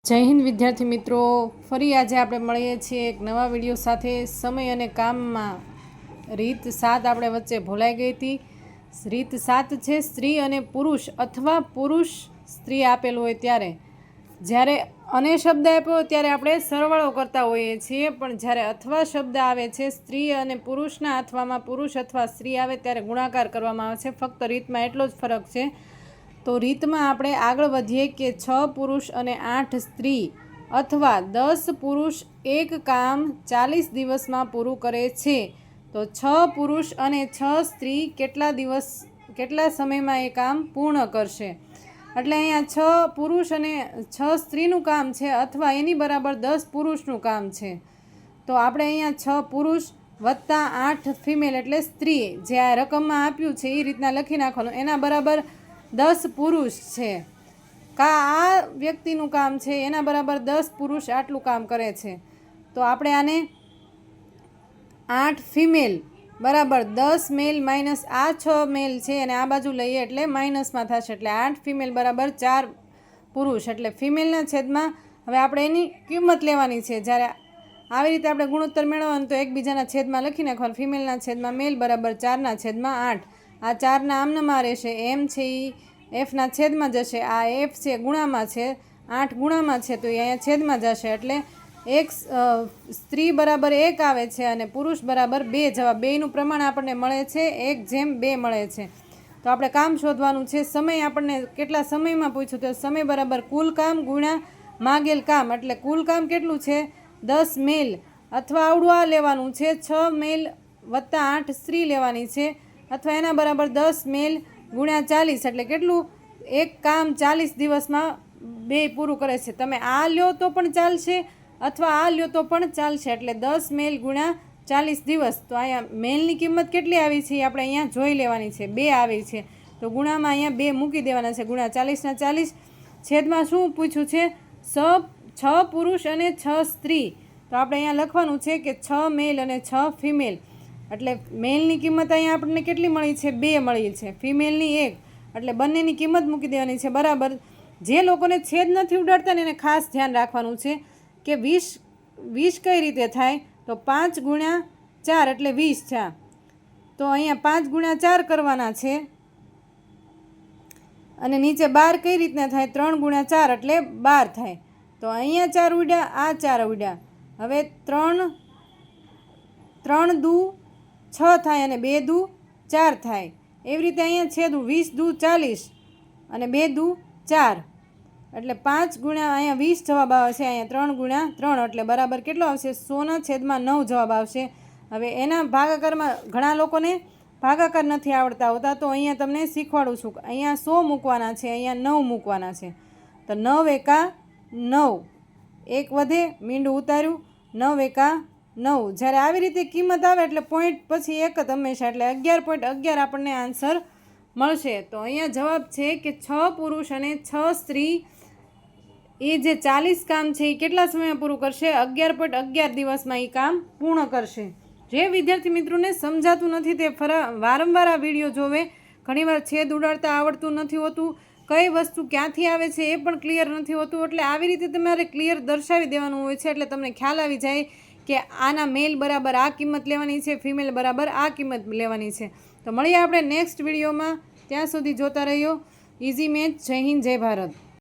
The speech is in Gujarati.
જય હિન્દ વિદ્યાર્થી મિત્રો, ફરી આજે આપણે મળીએ છીએ એક નવા વિડીયો સાથે। સમય અને કામમાં રીત 7 આપણે વચ્ચે ભૂલાઈ ગઈ હતી। રીત 7 છે સ્ત્રી અને પુરુષ અથવા પુરુષ સ્ત્રી આપેલું હોય ત્યારે જ્યારે અને શબ્દ આપ્યો ત્યારે આપણે સરવાળો કરતા હોઈએ છીએ, પણ જ્યારે અથવા શબ્દ આવે છે સ્ત્રી અને પુરુષના અથવામાં પુરુષ અથવા સ્ત્રી આવે ત્યારે ગુણાકાર કરવામાં આવે છે। ફક્ત રીતમાં એટલો જ ફરક છે। તો રીતમાં આપણે આગળ વધીએ કે 6 પુરુષ અને 8 સ્ત્રી અથવા 10 પુરુષ એક કામ 40 દિવસમાં પૂરું કરે છે, તો 6 પુરુષ અને 6 સ્ત્રી કેટલા સમયમાં એ કામ પૂર્ણ કરશે। એટલે અહીંયા 6 પુરુષ અને 6 સ્ત્રીનું કામ છે અથવા એની બરાબર 10 પુરુષનું કામ છે। તો આપણે અહીંયા 6 પુરુષ વત્તા 8 ફિમેલ એટલે સ્ત્રી, જે આ રકમમાં આપ્યું છે એ રીતના લખી નાખવાનું, એના બરાબર 10 પુરુષ છે આ વ્યક્તિનું કામ છે, એના બરાબર 10 પુરુષ આટલું કામ કરે છે। તો આપણે આને 8 ફિમેલ બરાબર 10 મેલ માઇનસ આ 6 મેલ છે અને આ બાજુ લઈએ એટલે માઇનસમાં થશે, એટલે 8 ફિમેલ બરાબર 4 પુરુષ, એટલે ફિમેલના છેદમાં હવે આપણે એની કિંમત લેવાની છે। જ્યારે આવી રીતે આપણે ગુણોત્તર મેળવવાનું તો એકબીજાના છેદમાં લખી નાખવાનું, ફિમેલના છેદમાં મેલ બરાબર 4ના છેદમાં 8, આ 4ના આમનામાં રહેશે, એમ છે એ એફના છેદમાં જશે, આ એફ છે ગુણામાં છે, 8 ગુણામાં છે તો એ અહીંયા છેદમાં જશે, એટલે એક સ્ત્રી બરાબર 1 આવે છે અને પુરુષ બરાબર 2। જવાબ બેયનું પ્રમાણ આપણને મળે છે 1:2 મળે છે। તો આપણે કામ શોધવાનું છે। સમય આપણને કેટલા સમયમાં પૂછ્યું, તો સમય બરાબર કુલ કામ ગુણ્યા માગેલ કામ, એટલે કુલ કામ કેટલું છે 10 મેલ અથવા આવડું આ લેવાનું છે 6 મેલ વત્તા 8 સ્ત્રી લેવાની છે, અથવા એના બરાબર 10 મેલ ગુણ્યા 40, એટલે કેટલું એક કામ 40 દિવસમાં બે પૂરું કરે છે। તમે આ લ્યો તો પણ ચાલશે અથવા આ લ્યો તો પણ ચાલશે, એટલે 10 મેલ ગુણ્યા 40 દિવસ। તો અહીંયા મેલની કિંમત કેટલી આવી છે આપણે અહીંયા જોઈ લેવાની છે, 2 આવી છે, તો ગુણામાં અહીંયા 2 મૂકી દેવાના છે, ગુણ્યા 40ના 40, છેદમાં શું પૂછ્યું છે 6 પુરુષ અને 6 સ્ત્રી। તો આપણે અહીંયા લખવાનું છે કે 6 મેલ અને 6 ફિમેલ, એટલે મેલની કિંમત અહીંયા આપણને કેટલી મળી છે 2 મળી છે, ફિમેલની 1, એટલે બંનેની કિંમત મૂકી દેવાની છે બરાબર। જે લોકોને છેદ નથી ઉડાડતા ને એને ખાસ ધ્યાન રાખવાનું છે કે 20 કઈ રીતે થાય, તો 5 ગુણ્યા 4 એટલે 20 થયા, તો અહીંયા 5 ગુણ્યા 4 કરવાના છે, અને નીચે 12 કઈ રીતના થાય 3 ગુણ્યા 4 એટલે 12 થાય, તો અહીંયા 4 ઉડ્યા આ 4 ઉડ્યા, હવે 3 દુ 6 થાય અને 2 દુ 4 થાય, એવી રીતે અહીંયા છેદું 20 દુ 40 અને 2 દુ 4, એટલે 5 ગુણ્યા અહીંયા 20 જવાબ આવશે, અહીંયા 3 ગુણ્યા 3 એટલે બરાબર કેટલો આવશે 100/9 જવાબ આવશે। હવે એના ભાગાકારમાં ઘણા લોકોને ભાગાકાર નથી આવડતા હોતા, તો અહીંયા તમને શીખવાડું છું, અહીંયા 100 મૂકવાના છે, અહીંયા 9 મૂકવાના છે, તો 9 એકા 9, એક વધે મીંડું ઉતાર્યું 9 એકા 9, જ્યારે આવી રીતે કિંમત આવે એટલે પોઈન્ટ પછી એક જ હંમેશા, એટલે 11.11 આપણને આન્સર મળશે। તો અહીંયા જવાબ છે કે 6 પુરુષ અને 6 સ્ત્રી એ જે 40 કામ છે એ કેટલા સમયમાં પૂરું કરશે 11.11 દિવસમાં એ કામ પૂર્ણ કરશે। જે વિદ્યાર્થી મિત્રોને સમજાતું નથી તે વારંવાર આ વિડીયો જોવે, ઘણીવાર છેદ ઉડાડતા આવડતું નથી હોતું, કઈ વસ્તુ ક્યાંથી આવે છે એ પણ ક્લિયર નથી હોતું, એટલે આવી રીતે તમારે ક્લિયર દર્શાવી દેવાનું હોય છે, એટલે તમને ખ્યાલ આવી જાય કે આના મેલ બરાબર આ કિંમત લેવાની છે, ફિમેલ બરાબર આ કિંમત લેવાની છે। તો મળીએ આપણે નેક્સ્ટ વિડીયોમાં, ત્યાં સુધી જોતા રહ્યો ઇઝી મેથ। જય હિન્દ, જય ભારત।